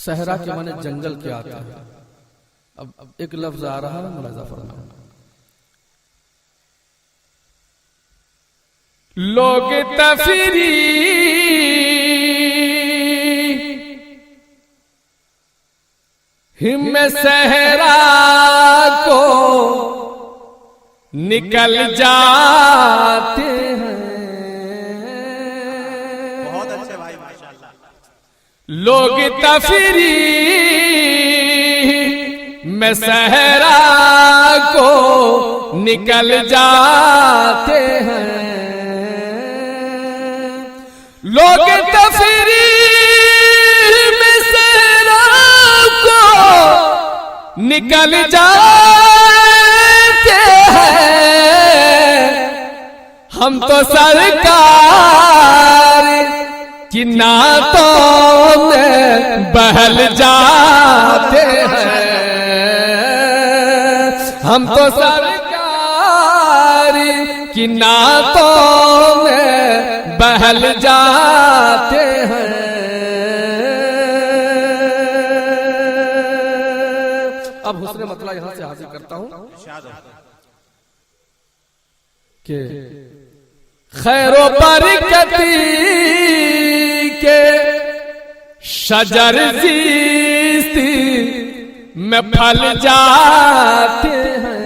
सहरा के माने जंगल क्या आता है। अब एक लफ्ज आ रहा है, मुलाजा फरमाएं। लोग तफरी हिम सहरा को निकल जाते हैं। बहुत अच्छे भाई, माशाल्लाह। लोग तफरी में सहरा को निकल जाते हैं। लोग तफरी में सहरा को निकल जाते हैं। हम तो सरकार कि नातों में बहल जाते हैं। हम तो सरकार कि नातों में बहल जाते हैं। अब हुस्न मतला यहां से हासिल करता हूं कि खैरो बरकती के शजर जीस्ती में फल जाते हैं।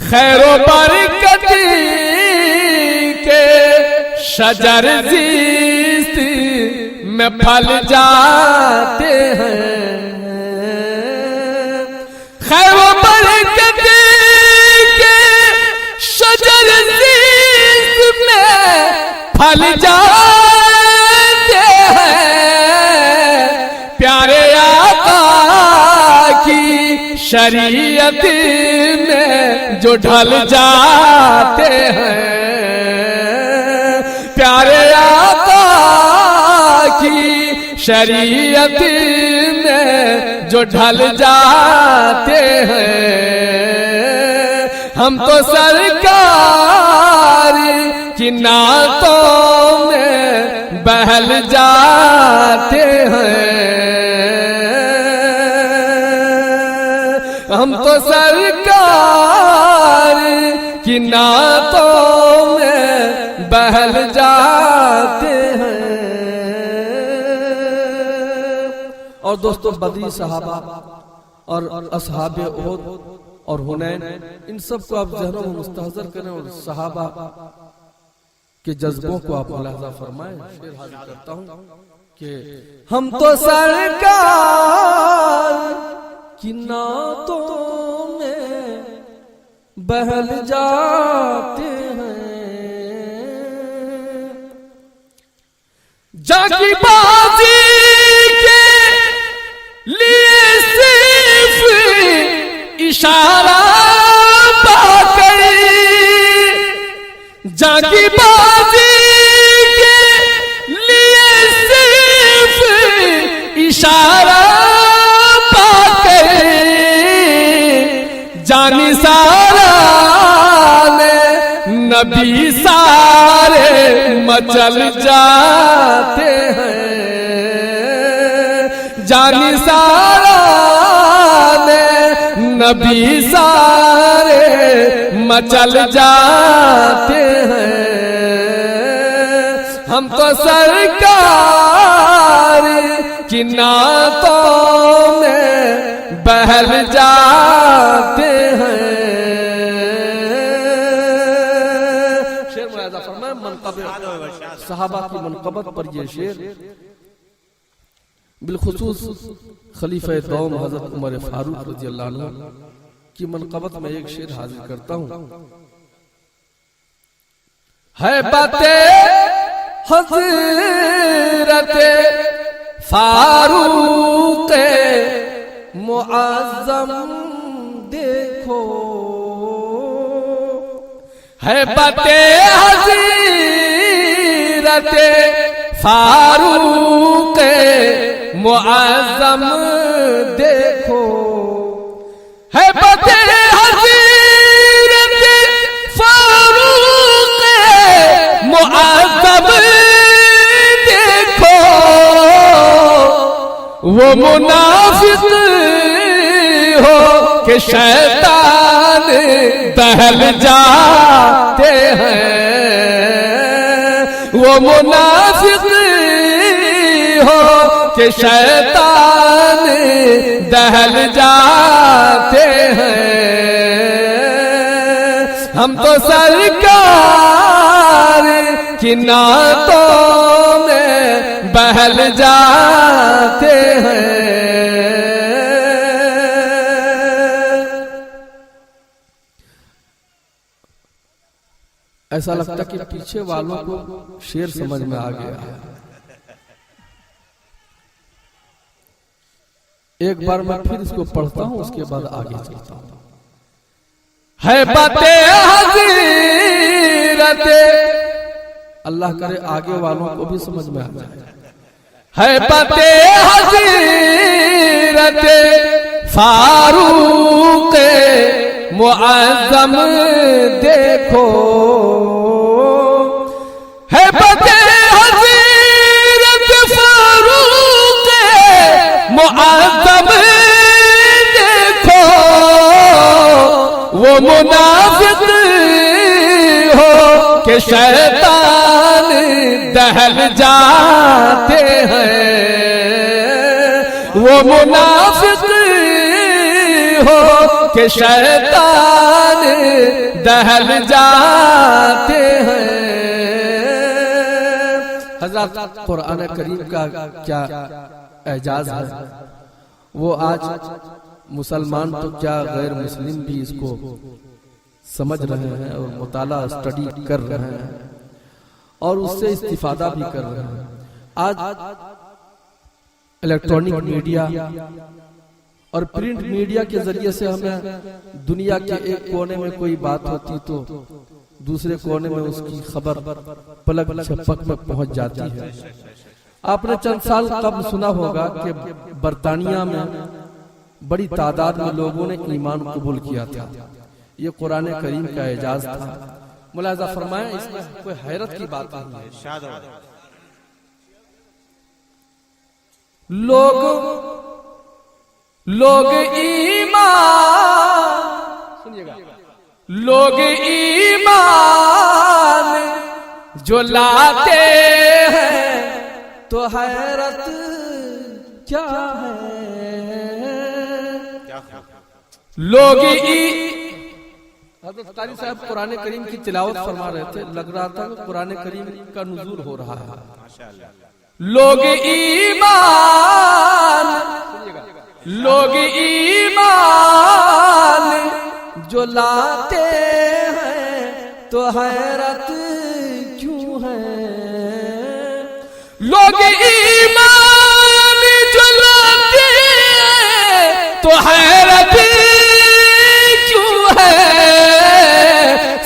खैरो बरकती के शजर जीस्ती में फल जाते हैं। खैरो बरकती के शजर जीस्ती में फल जाते हैं। प्यारे आका की शरीयत में जो ढल जाते हैं। प्यारे आका की शरीयत में जो ढल जाते हैं। हम तो सरकार की नातों में बहल जाते हैं। हम तो सरकार की नातों में बहल जाते हैं। और दोस्तों, बदरी सहाबा और असहाबे उहद और हुनैन, इन सब को आप जहनों में मुस्तहज़र करें और सहाबा के जज्बों को आप मुलाहजा फरमाएं। शेर हाजिर करता हूं कि हम तो सरकार की नातों में बहल जाते हैं। जाकी बाजी के लिए सिर्फ इशारा पाकर, जाकी बाजी के लिए सिर्फ इशारा पाकर जानी सारा ने नबी सारे मचल जाते हैं। जानी सारा ने नबी सारे मचल जाते हैं। हम तो सरकार की नातों में बहल जाते हैं। शेर मुलाहिजा फरमाएं, मनक़ब सहाबा की मनक़बत पर यह शेर, बिलखुसूस खलीफा दौम हजरत उमर फारूक रज़ी अल्लाह अन्हु की मनक़बत में एक शेर हाजिर करता हूं। है बाते हज़रत फारूक मुअज़्ज़म देखो, है बाते हज़रत फारूक मुअज़्ज़म देखो। है बाते हज़रत फारूक मुअज़्ज़म देखो। वो मुनाफिक हो कि शैतान दहल जाते हैं, वो मुनाफिक हो कि शैतान दहल जाते हैं। हम तो सरकार की नातों में बहल जाते हैं। ऐसा लगता कि पीछे वालों को शेर समझ में आ गया है। एक बार मैं फिर इसको पढ़ता हूं, उसके बाद आगे चलता हूं। है बातें हज़रते, अल्लाह करे आगे वालों को भी समझ में आ जाए। है बातें हज़रते फारूक मुअज़्ज़म देखो, है बातें हज़रत फारूक मुअज़्ज़म देखो। वो मुनाफिक हो कि शैतान दहल जाते हैं, वो मुनाफिक हो कि शैतान दहल जाते हैं। हज़रत कुरान करीम का क्या एजाज है, वो आज मुसलमान तो क्या गैर मुस्लिम भी इसको समझ रहे हैं और मुताला स्टडी कर रहे हैं और उससे इस्तिफादा भी कर रहे हैं। आज इलेक्ट्रॉनिक मीडिया और प्रिंट मीडिया के जरिए से हमें दुनिया के एक कोने में कोई बात होती तो दूसरे कोने में उसकी खबर पलक झपक में पहुंच जाती है। आपने चंद साल कब सुना होगा कि बरतानिया में बड़ी तादाद में लोगों ने ईमान कबूल किया था। ये कुरान करीम का एजाज था। मुलाजा फरमाएं, इसमें कोई हैरत की बात नहीं है। लोग ईमान, सुनिएगा, लोग ईमान जो लाते हैं तो हैरत क्या है। लोग हज़रत कारी साहब कुरान करीम की तिलावत फरमा रहे थे, लग रहा था कुरान करीम का नुज़ूल हो रहा है। लोग ईमान, लोग ईमान जो लाते हैं तो हैरत क्यों है। लोग ईमान जो लाते हैं तो हैरत क्यों है।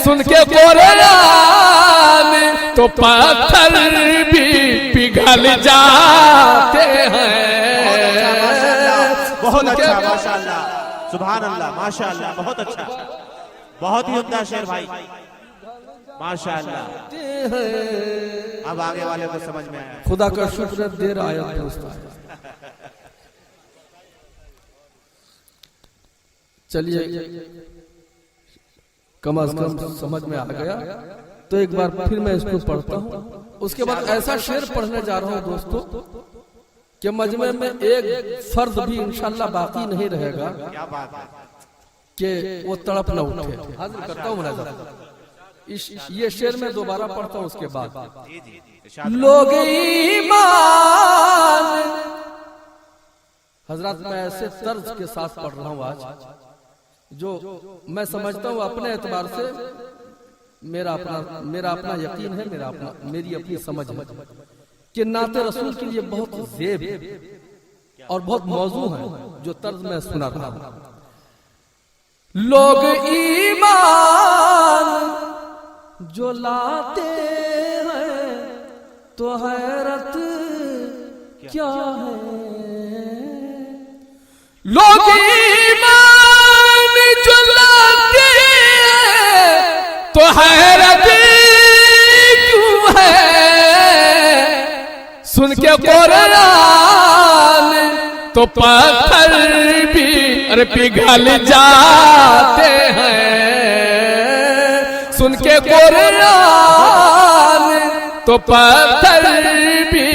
सुन के कुरान तो पत्थर भी पिघल जाते हैं। बहुत अच्छा, माशाअल्लाह, सुभान अल्लाह, माशाअल्लाह, बहुत अच्छा, बहुत ही उम्दा शेर भाई, माशाअल्लाह। अब आगे वाले को समझ में आया। खुदा का शुक्र, देर आयत दुरुस्त है। चलिए, कम अज कम समझ में आ गया तो एक बार फिर मैं इसको पढ़ता हूँ। उसके बाद ऐसा शेर पढ़ने जा रहा हूँ दोस्तों कि मजमे में एक फर्द भी इंशाल्लाह बाकी नहीं रहेगा कि वो तड़प न उठे। हाजिर करता हूँ मुलाज़ा, ये शेर मैं दोबारा पढ़ता हूँ उसके बाद। लोग ईमान, हजरत मैं ऐसे तर्ज के साथ पढ़ रहा हूँ आज जो मैं समझता हूँ अपने एतबार से मेरा अपना यकीन है, मेरी अपनी समझ है कि नाते रसूल के लिए बहुत ज़ेब और बहुत मौजू है जो तर्ज में सुना रहा हूं। लोग ईमान जो लाते हैं तो हैरत क्या है। लोग ईमान जो लाते हैं तो हैरत क्यों है। सुन के कुरान तो पत्थर भी अरे पिघल जाते हैं। सुन के कुरान तो पत्थर भी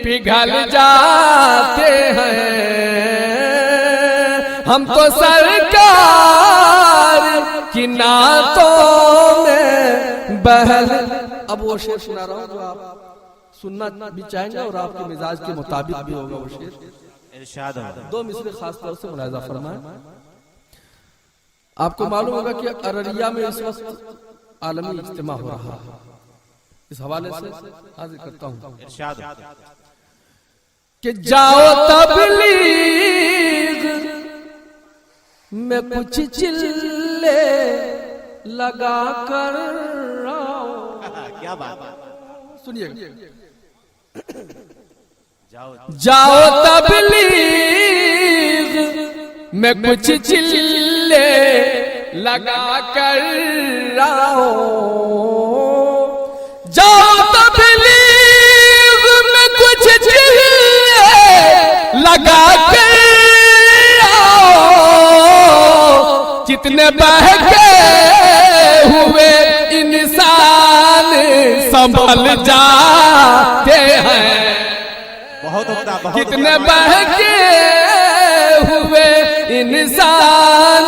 पिघल जाते हैं। हम तो सरकार की नातों में बहल। अब वो शेर सुना रहा हूं जो आप सुनना भी चाहेंगे और आपके मिजाज के मुताबिक भी होगा वो शेर। इरशाद हो। दो मिसरे खास तौर से मुलाहिजा फरमाएं। आपको मालूम होगा कि अररिया में इस वक्त आलमी इज्तिमा हो रहा है। इस हवाले से हाजिर करता हूं इरशाद हो। कि जाओ तबलीग में कुछ चिल्ले लगा कर आओ। क्या बात है। सुनिए, जाओ जाओ तबलीग में कुछ चिल्ले लगा कर आओ। जाओ तबलीग में कुछ चिल्ले लगा कर आओ। कितने बहके हुए इंसान संभल जाते हैं। बहुत उम्दा, बहुत कितने उम्दा। बहके हुए इंसान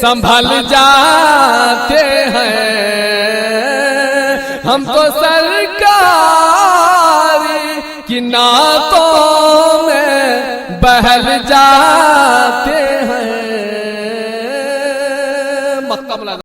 संभल जाते हैं। हम तो सरकार की नातों में बहल जाते हैं। मक्का